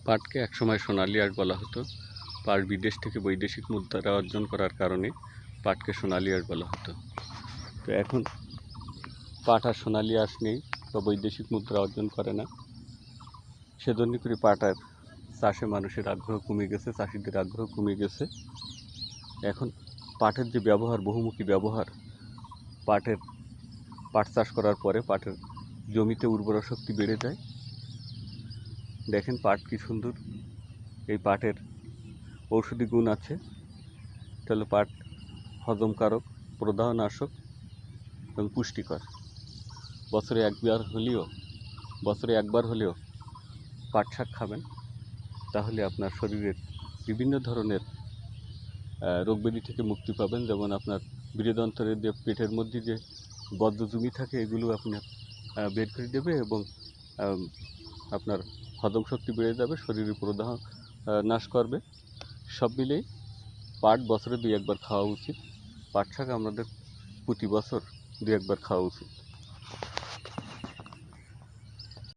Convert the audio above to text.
পাটকে একসময় সোনালী আঁশ বলা হতো। পাট বিদেশ থেকে বৈদেশিক মুদ্রা অর্জন করার কারণে পাটকে সোনালী আঁশ বলা হতো। তো এখন পাট আর সোনালী আঁশ নেই বা বৈদেশিক মুদ্রা অর্জন করে না, সেজন্য করে পাটের চাষে মানুষের আগ্রহ কমে গেছে, চাষিদের আগ্রহ কমে গেছে। এখন পাটের যে ব্যবহার, বহুমুখী ব্যবহার, পাট চাষ করার পরে পাটের জমিতে উর্বরা শক্তি বেড়ে যায়। দেখেন পাট কি সুন্দর, এই পাটের ঔষধি গুণ আছে। তাহলে পাট হজমকারক, প্রদাহনাশক এবং পুষ্টিকর। বছরে একবার হলেও পাট শাক খাবেন, তাহলে আপনার শরীরের বিভিন্ন ধরনের রোগব্যাধি থেকে মুক্তি পাবেন। যেমন আপনার বৃহদন্ত্রের যে পেটের মধ্যে যে বদ্ধজমি থাকে, এগুলো আপনার বের করে দেবে এবং আপনার হজম শক্তি বেড়ে যাবে, শরীরের প্রদাহ নাশ করবে। সব মিলেই পাট বছরে 2-1 বার খাওয়া উচিত। পাট শাক আমাদের প্রতি বছর 2-1 বার খাওয়া উচিত।